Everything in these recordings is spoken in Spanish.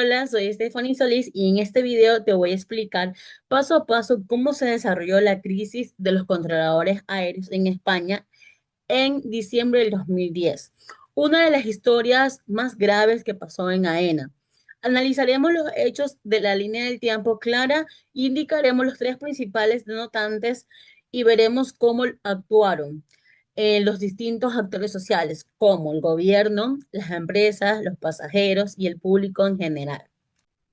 Hola, soy Stephanie Solís y en este video te voy a explicar paso a paso cómo se desarrolló la crisis de los controladores aéreos en España en diciembre del 2010. Una de las historias más graves que pasó en AENA. Analizaremos los hechos de la línea del tiempo clara, indicaremos los tres principales denotantes y veremos cómo actuaron los distintos actores sociales, como el gobierno, las empresas, los pasajeros y el público en general.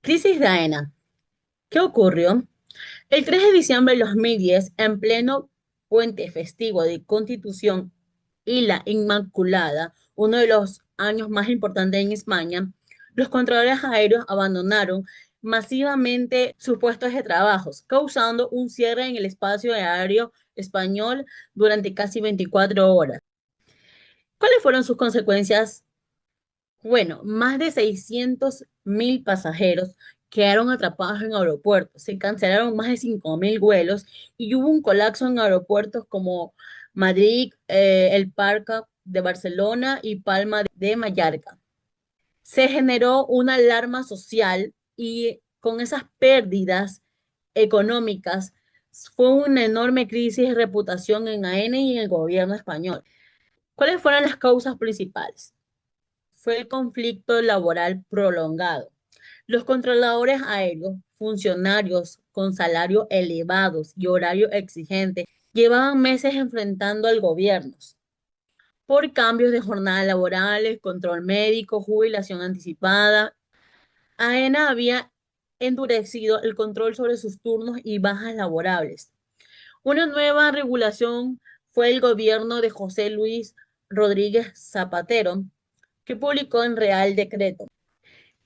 Crisis de AENA. ¿Qué ocurrió? El 3 de diciembre de 2010, en pleno puente festivo de Constitución y la Inmaculada, uno de los años más importantes en España, los controladores aéreos abandonaron masivamente sus puestos de trabajo, causando un cierre en el espacio aéreo español durante casi 24 horas. ¿Cuáles fueron sus consecuencias? Bueno, más de 600.000 pasajeros quedaron atrapados en aeropuertos, se cancelaron más de 5.000 vuelos y hubo un colapso en aeropuertos como Madrid, El Prat de Barcelona y Palma de Mallorca. Se generó una alarma social y con esas pérdidas económicas fue una enorme crisis de reputación en AENA y en el gobierno español. ¿Cuáles fueron las causas principales? Fue el conflicto laboral prolongado. Los controladores aéreos, funcionarios con salarios elevados y horario exigente, llevaban meses enfrentando al gobierno por cambios de jornadas laborales, control médico, jubilación anticipada. AENA había endurecido el control sobre sus turnos y bajas laborables. Una nueva regulación fue el gobierno de José Luis Rodríguez Zapatero, que publicó en Real Decreto,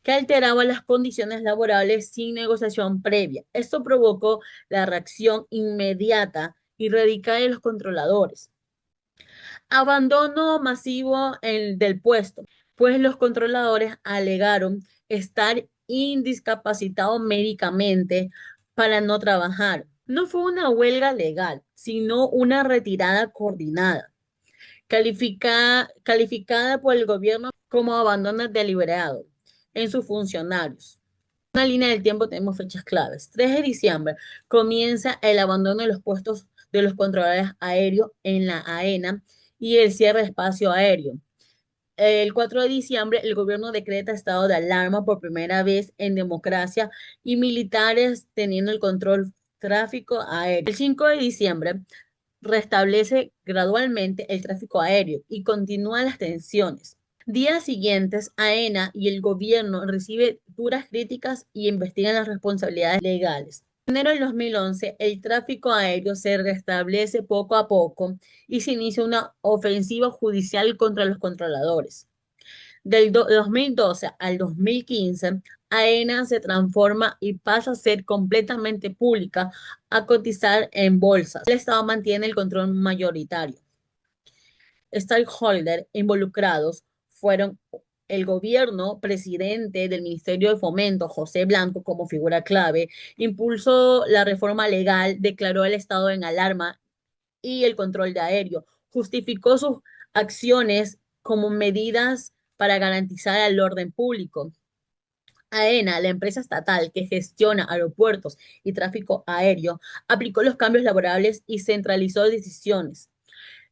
que alteraba las condiciones laborales sin negociación previa. Esto provocó la reacción inmediata y radical de los controladores. Abandono masivo del puesto, pues los controladores alegaron estar indiscapacitados médicamente para no trabajar. No fue una huelga legal, sino una retirada coordinada, calificada por el gobierno como abandono deliberado en sus funcionarios. En una línea del tiempo tenemos fechas claves. 3 de diciembre comienza el abandono de los puestos de los controladores aéreos en la AENA y el cierre de espacio aéreo. El 4 de diciembre el gobierno decreta estado de alarma por primera vez en democracia y militares teniendo el control tráfico aéreo. El 5 de diciembre restablece gradualmente el tráfico aéreo y continúan las tensiones. Días siguientes, AENA y el gobierno reciben duras críticas y investigan las responsabilidades legales. En enero del 2011, el tráfico aéreo se restablece poco a poco y se inicia una ofensiva judicial contra los controladores. Del 2012 al 2015, AENA se transforma y pasa a ser completamente pública, a cotizar en bolsas. El Estado mantiene el control mayoritario. Stakeholders involucrados fueron el gobierno, presidente del Ministerio de Fomento, José Blanco, como figura clave, impulsó la reforma legal, declaró el estado en alarma y el control de aéreo, justificó sus acciones como medidas para garantizar el orden público. AENA, la empresa estatal que gestiona aeropuertos y tráfico aéreo, aplicó los cambios laborables y centralizó decisiones.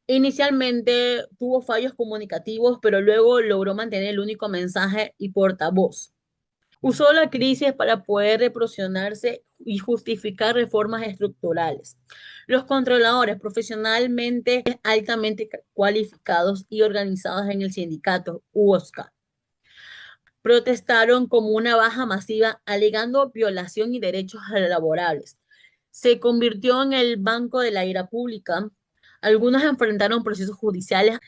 Inicialmente tuvo fallos comunicativos, pero luego logró mantener el único mensaje y portavoz. Usó la crisis para poder reprocionarse y justificar reformas estructurales. Los controladores profesionalmente altamente cualificados y organizados en el sindicato UOSCA protestaron como una baja masiva alegando violación y derechos laborales. Se convirtió en el banco de la ira pública. Algunos enfrentaron procesos judiciales,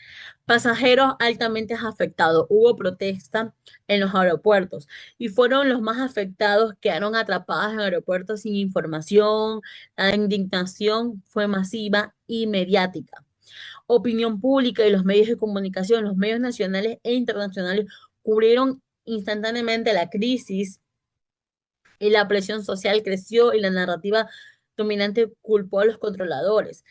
pasajeros altamente afectados. Hubo protesta en los aeropuertos y fueron los más afectados, quedaron atrapados en aeropuertos sin información. La indignación fue masiva y mediática. Opinión pública y los medios de comunicación, los medios nacionales e internacionales cubrieron instantáneamente la crisis y la presión social creció y la narrativa dominante culpó a los controladores.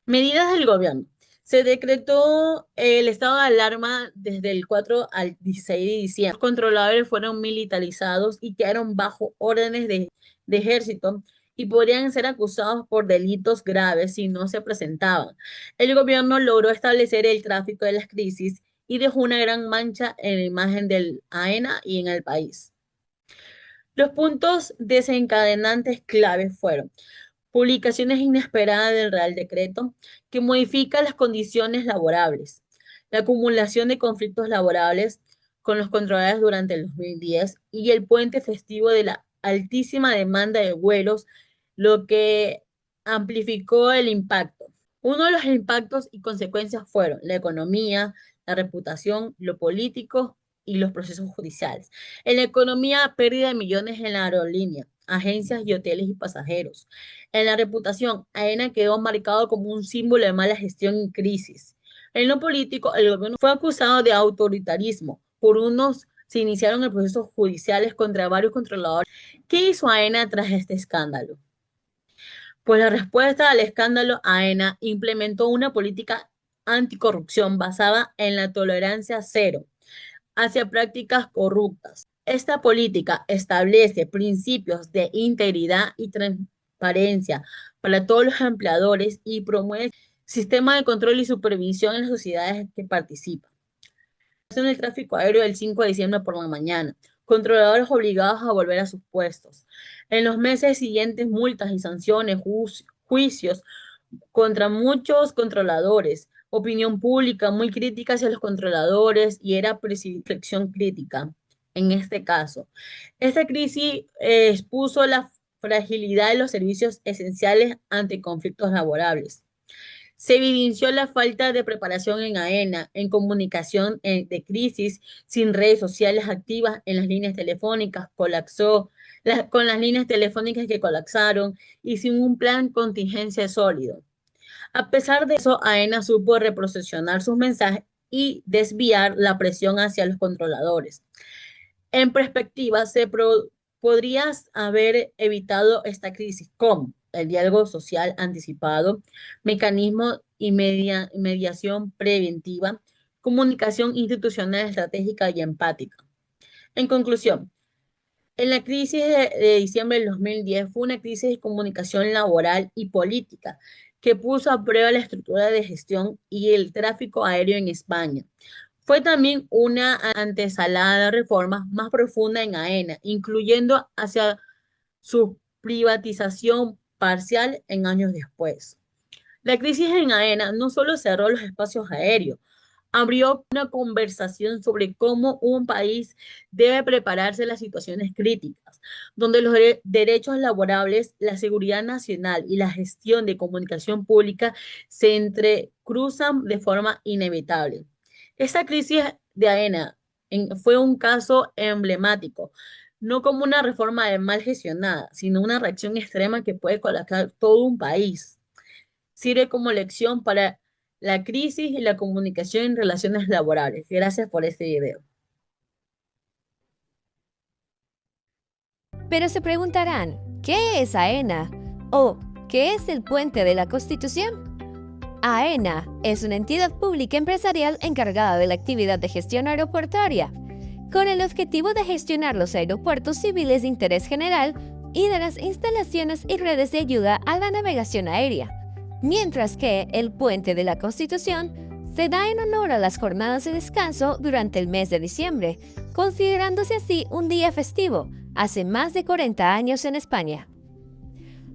Medidas del gobierno. Se decretó el estado de alarma desde el 4 al 16 de diciembre. Los controladores fueron militarizados y quedaron bajo órdenes de ejército y podrían ser acusados por delitos graves si no se presentaban. El gobierno logró establecer el tráfico de las crisis y dejó una gran mancha en la imagen del AENA y en el país. Los puntos desencadenantes claves fueron publicaciones inesperadas del Real Decreto que modifica las condiciones laborables, la acumulación de conflictos laborables con los controladores durante el 2010 y el puente festivo de la altísima demanda de vuelos, lo que amplificó el impacto. Uno de los impactos y consecuencias fueron la economía, la reputación, lo político y los procesos judiciales. En la economía, pérdida de millones en la aerolínea, agencias y hoteles y pasajeros. En la reputación, AENA quedó marcado como un símbolo de mala gestión y crisis. En lo político, el gobierno fue acusado de autoritarismo. Por unos se iniciaron el procesos judiciales contra varios controladores. ¿Qué hizo AENA tras este escándalo? Pues la respuesta al escándalo, AENA implementó una política anticorrupción basada en la tolerancia cero hacia prácticas corruptas. Esta política establece principios de integridad y transparencia para todos los empleadores y promueve sistemas de control y supervisión en las sociedades que participan. En el tráfico aéreo el 5 de diciembre por la mañana, controladores obligados a volver a sus puestos. En los meses siguientes, multas y sanciones, juicios contra muchos controladores, opinión pública muy crítica hacia los controladores y era reflexión crítica en este caso. Esta crisis expuso la fragilidad de los servicios esenciales ante conflictos laborables. Se evidenció la falta de preparación en AENA, en comunicación de crisis, sin redes sociales activas en las líneas telefónicas, colapsó con las líneas telefónicas que colapsaron y sin un plan contingencia sólido. A pesar de eso, AENA supo reprocesionar sus mensajes y desviar la presión hacia los controladores. En perspectiva, podría haber evitado esta crisis con el diálogo social anticipado, mecanismos y mediación preventiva, comunicación institucional estratégica y empática. En conclusión, en la crisis de diciembre del 2010 fue una crisis de comunicación laboral y política que puso a prueba la estructura de gestión y el tráfico aéreo en España. Fue también una antesala de reformas más profunda en AENA, incluyendo hacia su privatización parcial en años después. La crisis en AENA no solo cerró los espacios aéreos, abrió una conversación sobre cómo un país debe prepararse a las situaciones críticas, donde los derechos laborables, la seguridad nacional y la gestión de comunicación pública se entrecruzan de forma inevitable. Esta crisis de AENA fue un caso emblemático, no como una reforma mal gestionada, sino una reacción extrema que puede colapsar todo un país. Sirve como lección para la crisis y la comunicación en relaciones laborales. Gracias por este video. Pero se preguntarán, ¿qué es AENA? ¿O qué es el Puente de la Constitución? AENA es una entidad pública empresarial encargada de la actividad de gestión aeroportuaria, con el objetivo de gestionar los aeropuertos civiles de interés general y de las instalaciones y redes de ayuda a la navegación aérea. Mientras que el Puente de la Constitución se da en honor a las jornadas de descanso durante el mes de diciembre, considerándose así un día festivo, hace más de 40 años en España.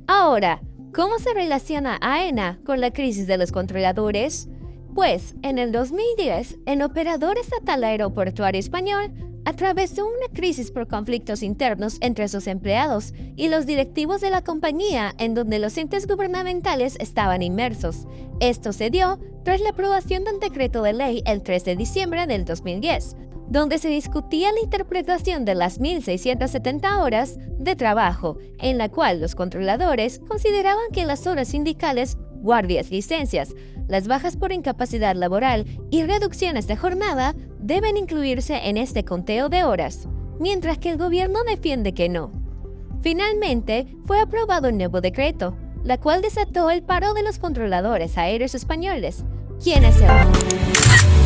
Ahora, ¿cómo se relaciona AENA con la crisis de los controladores? Pues, en el 2010, el operador estatal aeroportuario español atravesó una crisis por conflictos internos entre sus empleados y los directivos de la compañía, en donde los entes gubernamentales estaban inmersos. Esto se dio tras la aprobación del decreto de ley el 3 de diciembre del 2010, donde se discutía la interpretación de las 1.670 horas de trabajo, en la cual los controladores consideraban que las horas sindicales, guardias, licencias, las bajas por incapacidad laboral y reducciones de jornada deben incluirse en este conteo de horas, mientras que el gobierno defiende que no. Finalmente, fue aprobado un nuevo decreto, la cual desató el paro de los controladores aéreos españoles, ¿Quién es él?